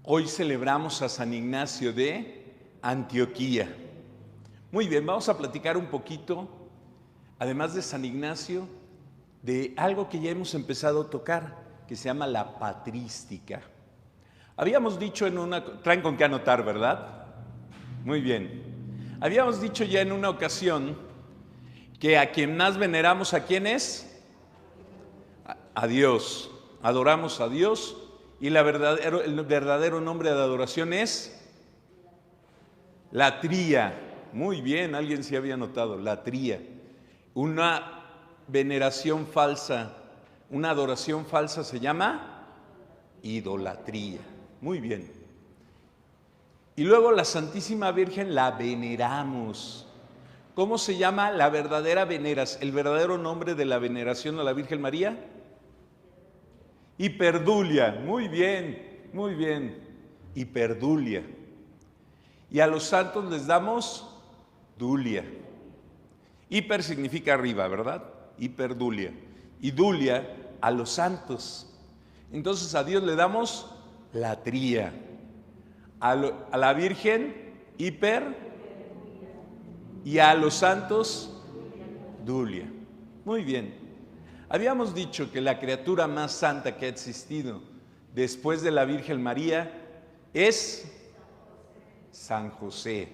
Hoy celebramos a San Ignacio de Antioquía. Muy bien, vamos a platicar un poquito, además de San Ignacio, de algo que ya hemos empezado a tocar, que se llama la patrística. Habíamos dicho en una... Traen con qué anotar, ¿verdad? Muy bien. Habíamos dicho ya en una ocasión que a quien más veneramos, ¿a quién es? A Dios. Adoramos a Dios y el verdadero nombre de adoración es latría. Muy bien, alguien se había notado, latría. Una veneración falsa, una adoración falsa se llama idolatría. Muy bien. Y luego la Santísima Virgen la veneramos. ¿Cómo se llama la verdadera veneración, el verdadero nombre de la veneración a la Virgen María? Hiperdulia. Muy bien, muy bien. Hiperdulia. Y a los santos les damos dulia. Hiper significa arriba, ¿verdad? Hiperdulia. Y dulia a los santos. Entonces a Dios le damos latría. A la Virgen, hiper. Y a los santos, dulia. Muy bien. Habíamos dicho que la criatura más santa que ha existido después de la Virgen María es San José.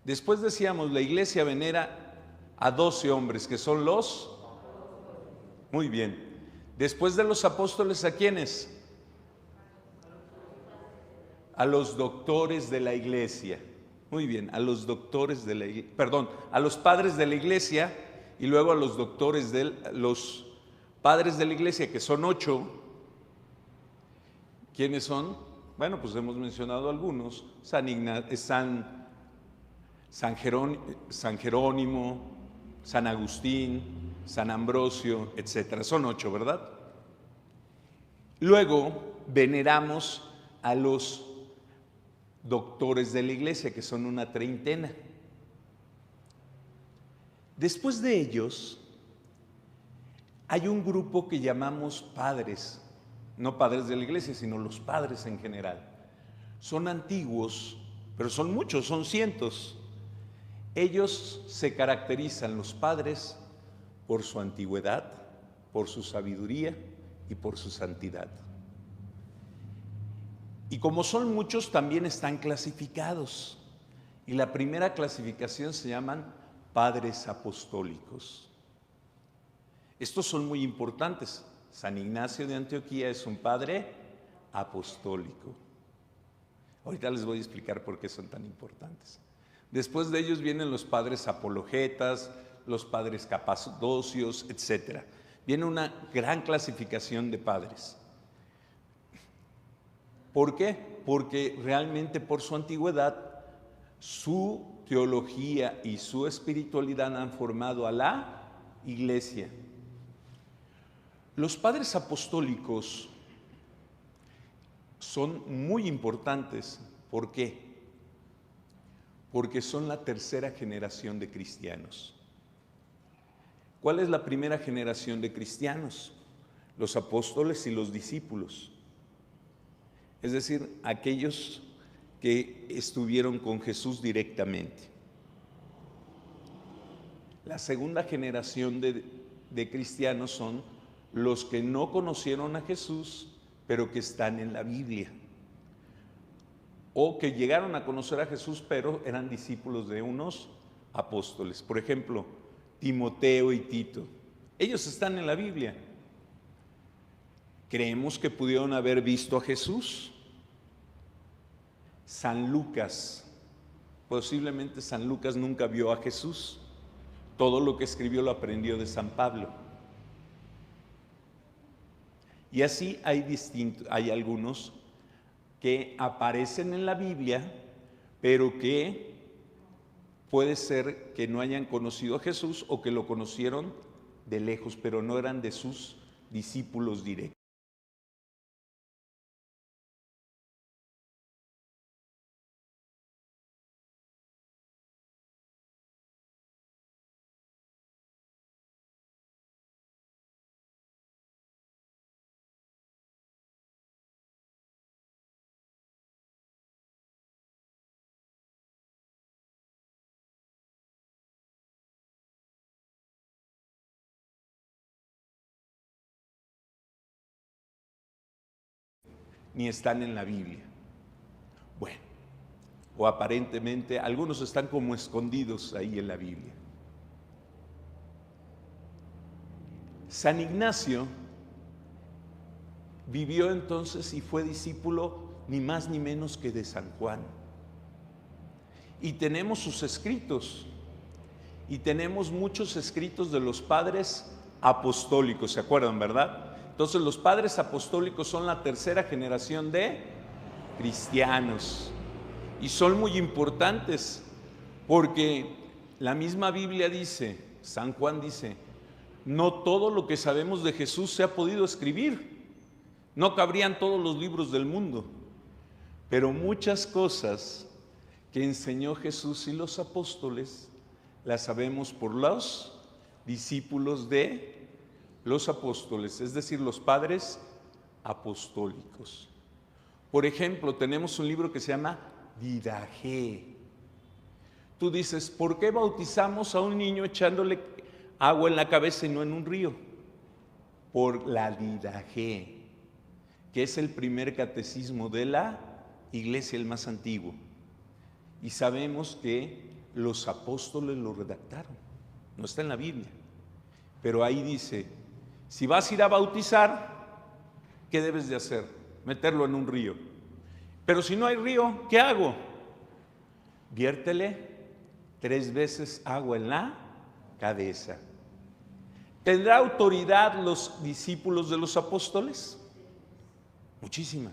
Después decíamos, la iglesia venera a 12 hombres, que son los... Muy bien. Después de los apóstoles, ¿a quiénes? A los doctores de la iglesia. Muy bien, a los doctores de la iglesia, perdón, a los padres de la iglesia y luego a los doctores los padres de la iglesia, que son 8. ¿Quiénes son? Bueno, pues hemos mencionado algunos. San Jerónimo, San Agustín, San Ambrosio, etc. Son 8, ¿verdad? Luego veneramos a los doctores de la iglesia, que son una 30. Después de ellos, hay un grupo que llamamos padres, no padres de la iglesia, sino los padres en general. Son antiguos, pero son muchos, son cientos. Ellos se caracterizan, los padres, por su antigüedad, por su sabiduría y por su santidad. Y como son muchos, también están clasificados. Y la primera clasificación se llaman padres apostólicos. Estos son muy importantes. San Ignacio de Antioquía es un padre apostólico. Ahorita les voy a explicar por qué son tan importantes. Después de ellos vienen los padres apologetas, los padres capadocios, etc. Viene una gran clasificación de padres. ¿Por qué? Porque realmente por su antigüedad, su teología y su espiritualidad han formado a la iglesia. Los padres apostólicos son muy importantes. ¿Por qué? Porque son la tercera generación de cristianos. ¿Cuál es la primera generación de cristianos? Los apóstoles y los discípulos. Es decir, aquellos que estuvieron con Jesús directamente. La segunda generación de cristianos son los que no conocieron a Jesús, pero que están en la Biblia. O que llegaron a conocer a Jesús, pero eran discípulos de unos apóstoles. Por ejemplo, Timoteo y Tito. Ellos están en la Biblia. ¿Creemos que pudieron haber visto a Jesús? San Lucas. Posiblemente San Lucas nunca vio a Jesús. Todo lo que escribió lo aprendió de San Pablo. Y así hay algunos que aparecen en la Biblia, pero que puede ser que no hayan conocido a Jesús o que lo conocieron de lejos, pero no eran de sus discípulos directos. ni están en la Biblia. Bueno, o aparentemente algunos están como escondidos ahí en la Biblia. San Ignacio vivió entonces y fue discípulo ni más ni menos que de San Juan. Y tenemos sus escritos, y tenemos muchos escritos de los padres apostólicos, ¿se acuerdan, verdad? Entonces los padres apostólicos son la tercera generación de cristianos, y son muy importantes, porque la misma Biblia dice, San Juan dice, no todo lo que sabemos de Jesús se ha podido escribir, no cabrían todos los libros del mundo, pero muchas cosas que enseñó Jesús y los apóstoles las sabemos por los discípulos de los apóstoles, es decir, los padres apostólicos. Por ejemplo, tenemos un libro que se llama Didaché. Tú dices, ¿por qué bautizamos a un niño echándole agua en la cabeza y no en un río? Por la Didaché, que es el primer catecismo de la iglesia, el más antiguo. Y sabemos que los apóstoles lo redactaron, no está en la Biblia, pero ahí dice, si vas a ir a bautizar, ¿qué debes de hacer? Meterlo en un río. Pero si no hay río, ¿qué hago? Viértele 3 veces agua en la cabeza. ¿Tendrá autoridad los discípulos de los apóstoles? Muchísima.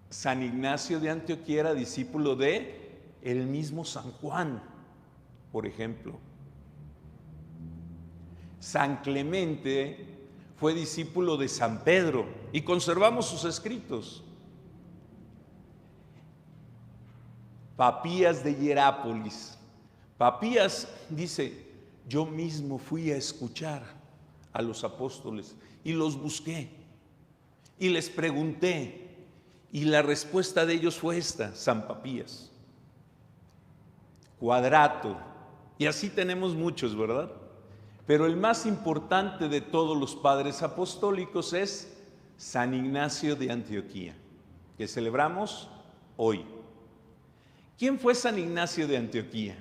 San Ignacio de Antioquía era discípulo de el mismo San Juan, por ejemplo. San Clemente fue discípulo de San Pedro y conservamos sus escritos. Papías de Hierápolis. Papías dice, yo mismo fui a escuchar a los apóstoles y los busqué y les pregunté. Y la respuesta de ellos fue esta, San Papías. Quadrato, y así tenemos muchos, ¿verdad? Pero el más importante de todos los padres apostólicos es San Ignacio de Antioquía, que celebramos hoy. ¿Quién fue San Ignacio de Antioquía?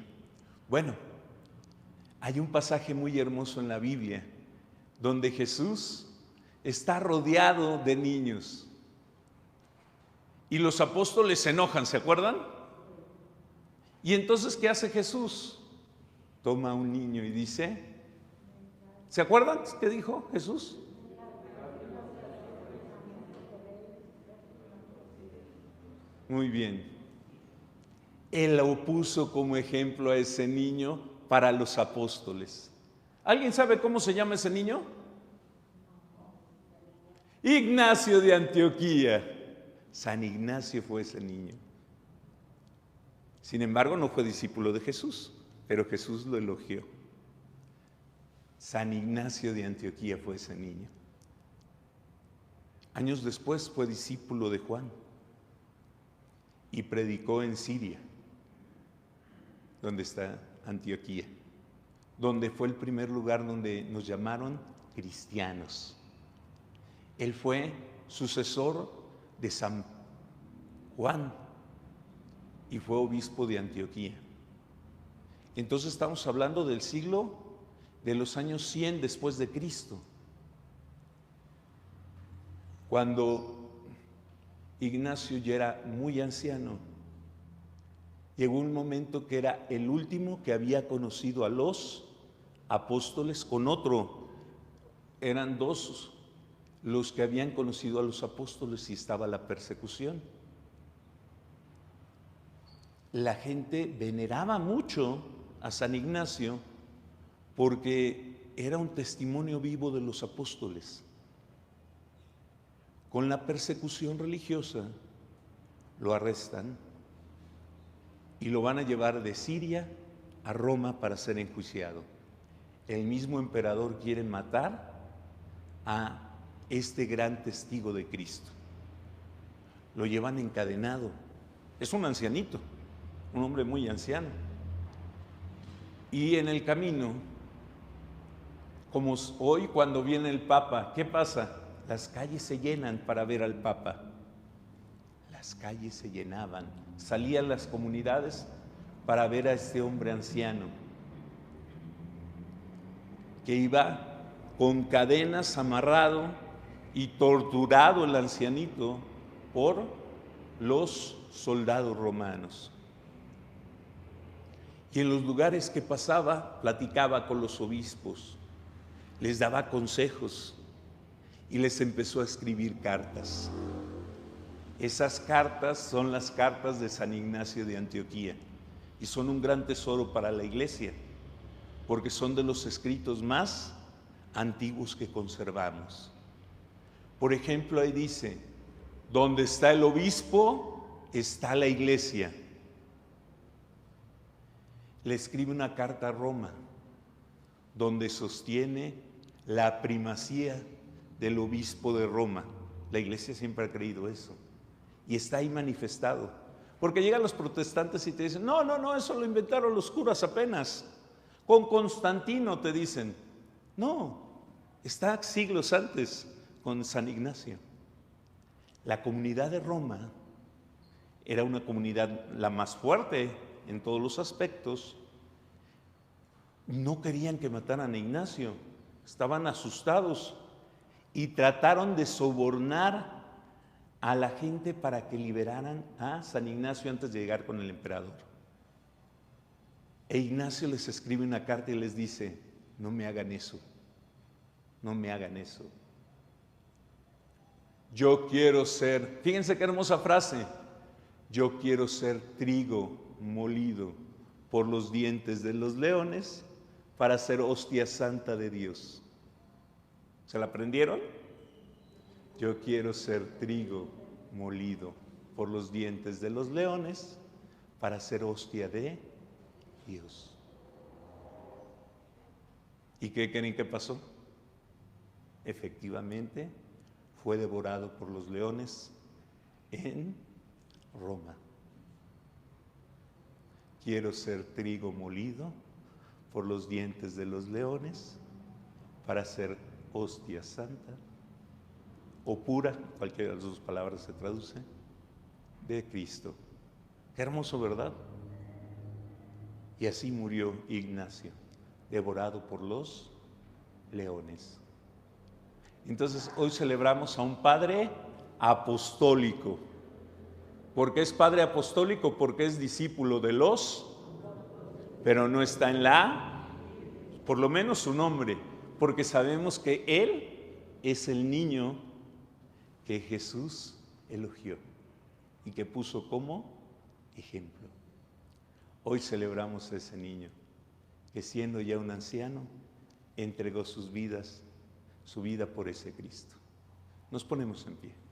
Bueno, hay un pasaje muy hermoso en la Biblia donde Jesús está rodeado de niños. Y los apóstoles se enojan, ¿se acuerdan? Y entonces, ¿qué hace Jesús? Toma a un niño y dice, ¿se acuerdan qué dijo Jesús? Muy bien. Él lo puso como ejemplo a ese niño para los apóstoles. ¿Alguien sabe cómo se llama ese niño? Ignacio de Antioquía. San Ignacio fue ese niño. Sin embargo, no fue discípulo de Jesús, pero Jesús lo elogió. San Ignacio de Antioquía fue ese niño. Años después fue discípulo de Juan y predicó en Siria, donde está Antioquía, donde fue el primer lugar donde nos llamaron cristianos. Él fue sucesor de San Juan y fue obispo de Antioquía. Entonces estamos hablando del siglo de los años 100 después de Cristo, cuando Ignacio ya era muy anciano. Llegó un momento que era el último que había conocido a los apóstoles con otro. Eran 2 los que habían conocido a los apóstoles y estaba la persecución. La gente veneraba mucho a San Ignacio porque era un testimonio vivo de los apóstoles. Con la persecución religiosa lo arrestan y lo van a llevar de Siria a Roma para ser enjuiciado. El mismo emperador quiere matar a este gran testigo de Cristo. Lo llevan encadenado. Es un ancianito, un hombre muy anciano. Y en el camino, como hoy cuando viene el Papa, ¿qué pasa? las calles se llenan para ver al Papa. Las calles se llenaban, salían las comunidades para ver a este hombre anciano que iba con cadenas amarrado y torturado el ancianito por los soldados romanos. Y en los lugares que pasaba, platicaba con los obispos, les daba consejos y les empezó a escribir cartas. Esas cartas son las cartas de San Ignacio de Antioquía y son un gran tesoro para la Iglesia, porque son de los escritos más antiguos que conservamos. Por ejemplo, ahí dice, donde está el obispo, está la Iglesia. Le escribe una carta a Roma, donde sostiene la primacía del obispo de Roma. La Iglesia siempre ha creído eso. Y está ahí manifestado. Porque llegan los protestantes y te dicen, no, eso lo inventaron los curas apenas. Con Constantino te dicen. No, está siglos antes con San Ignacio. La comunidad de Roma era una comunidad la más fuerte en todos los aspectos. No querían que mataran a Ignacio, estaban asustados y trataron de sobornar a la gente para que liberaran a San Ignacio antes de llegar con el emperador. E Ignacio les escribe una carta y les dice, no me hagan eso, no me hagan eso. Yo quiero ser, fíjense qué hermosa frase, yo quiero ser trigo molido por los dientes de los leones para ser hostia santa de Dios. ¿Se la aprendieron? Yo quiero ser trigo molido por los dientes de los leones para ser hostia de Dios. ¿Y qué creen que pasó? Efectivamente, fue devorado por los leones en Roma. Quiero ser trigo molido por los dientes de los leones para ser hostia santa o pura, cualquiera de las dos palabras se traduce, de Cristo. Qué hermoso, ¿verdad? Y así murió Ignacio, devorado por los leones. Entonces hoy celebramos a un padre apostólico. ¿Por qué es padre apostólico? Porque es discípulo de los, pero no está en por lo menos su nombre, porque sabemos que él es el niño que Jesús elogió y que puso como ejemplo. Hoy celebramos a ese niño que siendo ya un anciano entregó su vida por ese Cristo. Nos ponemos en pie.